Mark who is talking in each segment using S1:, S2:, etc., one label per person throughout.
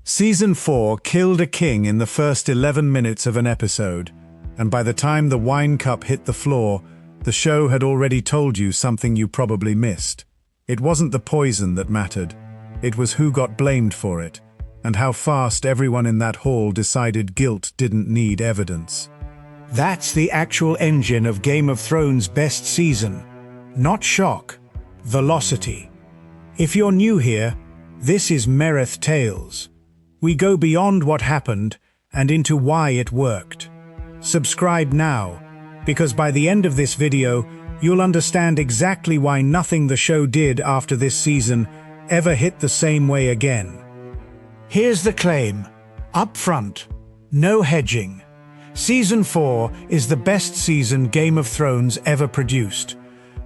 S1: Season 4 killed a king in the first 11 minutes of an episode, and by the time the wine cup hit the floor, the show had already told you something you probably missed. It wasn't the poison that mattered, it was who got blamed for it, and how fast everyone in that hall decided guilt didn't need evidence.
S2: That's the actual engine of Game of Thrones' best season. Not shock, velocity. If you're new here, this is Mereth Tales. We go beyond what happened and into why it worked. Subscribe now, because by the end of this video, you'll understand exactly why nothing the show did after this season ever hit the same way again. Here's the claim, up front, no hedging. Season 4 is the best season Game of Thrones ever produced.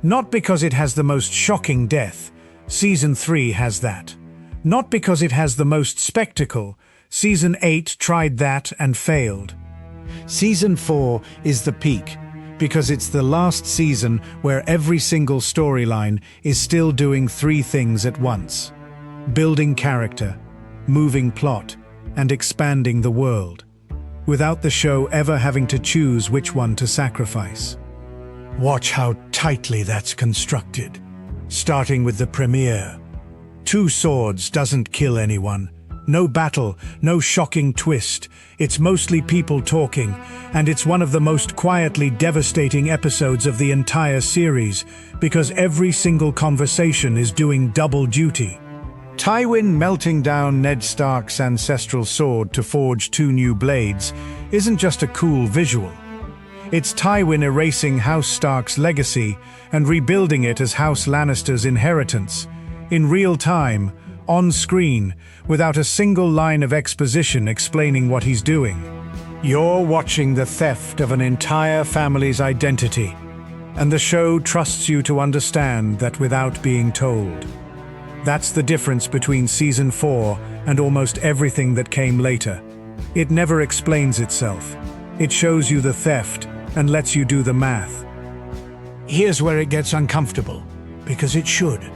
S2: Not because it has the most shocking death, Season 3 has that. Not because it has the most spectacle, Season 8 tried that and failed. Season 4 is the peak, because it's the last season where every single storyline is still doing three things at once: building character, moving plot, and expanding the world, without the show ever having to choose which one to sacrifice. Watch how tightly that's constructed, starting with the premiere. 2 swords doesn't kill anyone. No battle, no shocking twist. It's mostly people talking, and it's one of the most quietly devastating episodes of the entire series, because every single conversation is doing double duty. Tywin melting down Ned Stark's ancestral sword to forge 2 new blades isn't just a cool visual. It's Tywin erasing House Stark's legacy and rebuilding it as House Lannister's inheritance, in real time, on screen, without a single line of exposition explaining what he's doing. You're watching the theft of an entire family's identity, and the show trusts you to understand that without being told. That's the difference between Season 4 and almost everything that came later. It never explains itself. It shows you the theft and lets you do the math. Here's where it gets uncomfortable, because it should.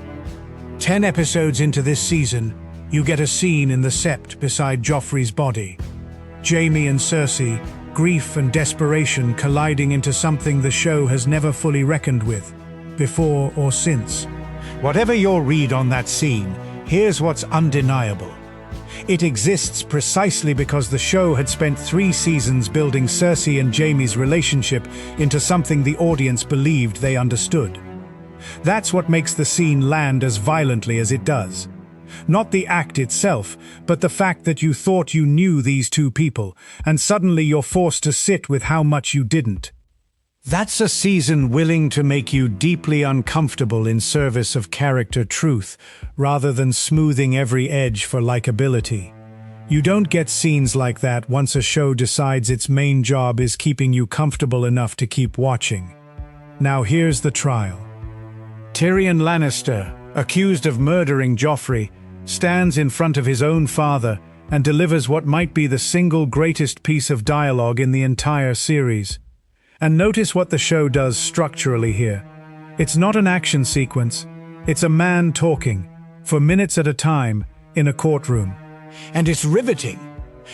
S2: 10 episodes into this season, you get a scene in the Sept beside Joffrey's body. Jaime and Cersei, grief and desperation colliding into something the show has never fully reckoned with, before or since. Whatever your read on that scene, here's what's undeniable. It exists precisely because the show had spent 3 seasons building Cersei and Jaime's relationship into something the audience believed they understood. That's what makes the scene land as violently as it does. Not the act itself, but the fact that you thought you knew these 2 people, and suddenly you're forced to sit with how much you didn't. That's a season willing to make you deeply uncomfortable in service of character truth, rather than smoothing every edge for likability. You don't get scenes like that once a show decides its main job is keeping you comfortable enough to keep watching. Now here's the trial. Tyrion Lannister, accused of murdering Joffrey, stands in front of his own father and delivers what might be the single greatest piece of dialogue in the entire series. And notice what the show does structurally here. It's not an action sequence, it's a man talking, for minutes at a time, in a courtroom. And it's riveting,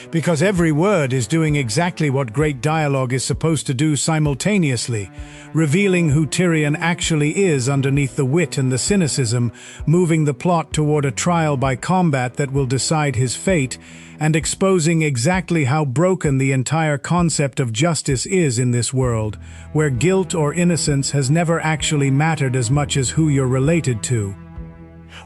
S2: because every word is doing exactly what great dialogue is supposed to do simultaneously, revealing who Tyrion actually is underneath the wit and the cynicism, moving the plot toward a trial by combat that will decide his fate, and exposing exactly how broken the entire concept of justice is in this world, where guilt or innocence has never actually mattered as much as who you're related to.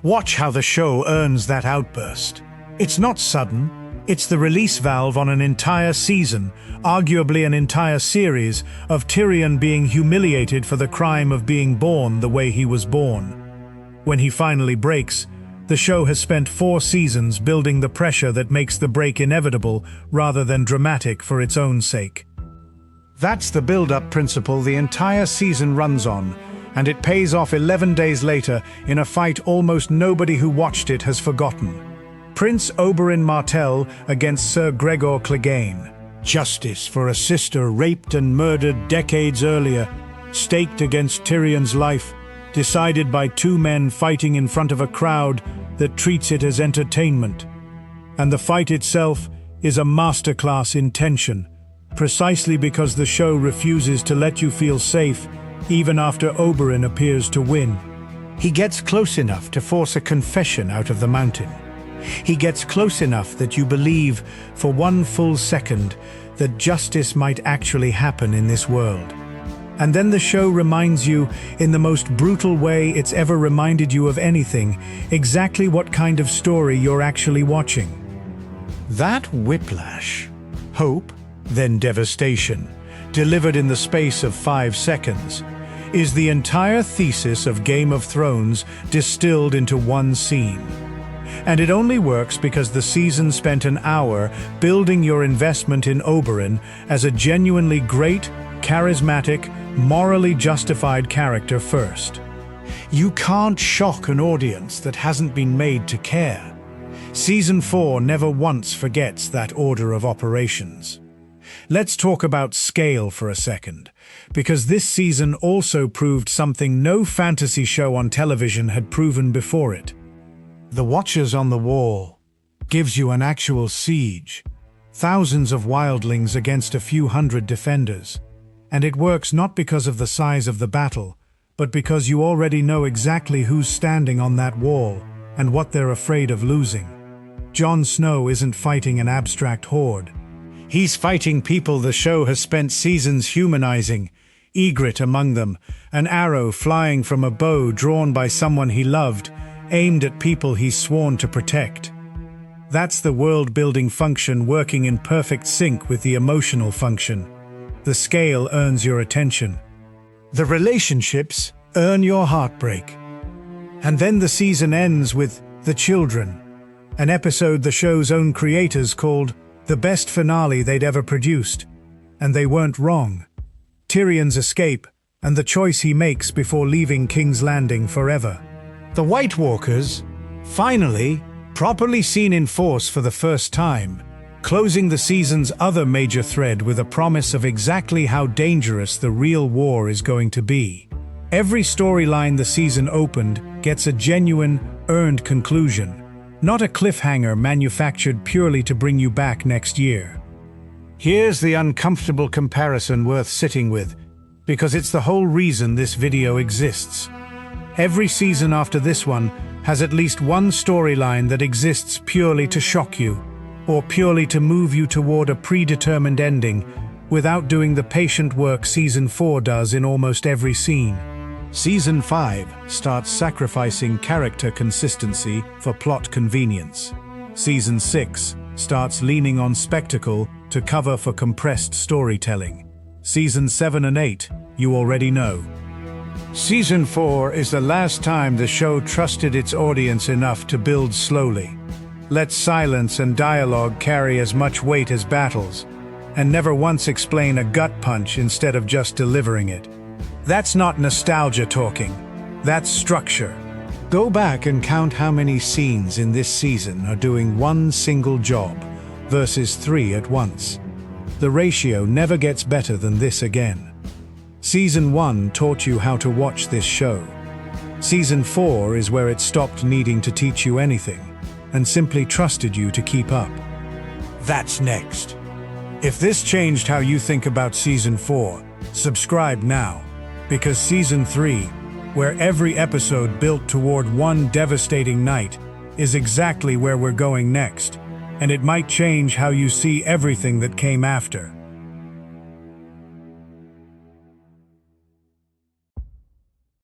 S2: Watch how the show earns that outburst. It's not sudden. It's the release valve on an entire season, arguably an entire series, of Tyrion being humiliated for the crime of being born the way he was born. When he finally breaks, the show has spent 4 seasons building the pressure that makes the break inevitable rather than dramatic for its own sake. That's the build-up principle the entire season runs on, and it pays off 11 days later in a fight almost nobody who watched it has forgotten. Prince Oberyn Martell against Sir Gregor Clegane. Justice for a sister raped and murdered decades earlier, staked against Tyrion's life, decided by 2 men fighting in front of a crowd that treats it as entertainment. And the fight itself is a masterclass in tension, precisely because the show refuses to let you feel safe even after Oberyn appears to win. He gets close enough to force a confession out of the mountain. He gets close enough that you believe for one full second that justice might actually happen in this world. And then the show reminds you, in the most brutal way it's ever reminded you of anything, exactly what kind of story you're actually watching. That whiplash, hope, then devastation, delivered in the space of 5 seconds, is the entire thesis of Game of Thrones distilled into one scene. And it only works because the season spent an hour building your investment in Oberyn as a genuinely great, charismatic, morally justified character first. You can't shock an audience that hasn't been made to care. Season 4 never once forgets that order of operations. Let's talk about scale for a second, because this season also proved something no fantasy show on television had proven before it. The Watchers on the Wall gives you an actual siege, thousands of wildlings against a few hundred defenders, and it works not because of the size of the battle, but because you already know exactly who's standing on that wall and what they're afraid of losing. Jon Snow isn't fighting an abstract horde. He's fighting people the show has spent seasons humanizing, Ygritte among them, an arrow flying from a bow drawn by someone he loved, aimed at people he's sworn to protect. That's the world-building function working in perfect sync with the emotional function. The scale earns your attention. The relationships earn your heartbreak. And then the season ends with The Children, an episode the show's own creators called the best finale they'd ever produced. And they weren't wrong. Tyrion's escape and the choice he makes before leaving King's Landing forever. The White Walkers, finally, properly seen in force for the first time, closing the season's other major thread with a promise of exactly how dangerous the real war is going to be. Every storyline the season opened gets a genuine, earned conclusion, not a cliffhanger manufactured purely to bring you back next year. Here's the uncomfortable comparison worth sitting with, because it's the whole reason this video exists. Every season after this one has at least one storyline that exists purely to shock you, or purely to move you toward a predetermined ending, without doing the patient work Season 4 does in almost every scene. Season 5 starts sacrificing character consistency for plot convenience. Season 6 starts leaning on spectacle to cover for compressed storytelling. Season 7 and 8, you already know. Season 4 is the last time the show trusted its audience enough to build slowly. Let silence and dialogue carry as much weight as battles, and never once explain a gut punch instead of just delivering it. That's not nostalgia talking, that's structure. Go back and count how many scenes in this season are doing one single job versus 3 at once. The ratio never gets better than this again. Season 1 taught you how to watch this show. Season 4 is where it stopped needing to teach you anything and simply trusted you to keep up. That's next. If this changed how you think about Season 4, subscribe now, because Season 3, where every episode built toward one devastating night, is exactly where we're going next, and it might change how you see everything that came after.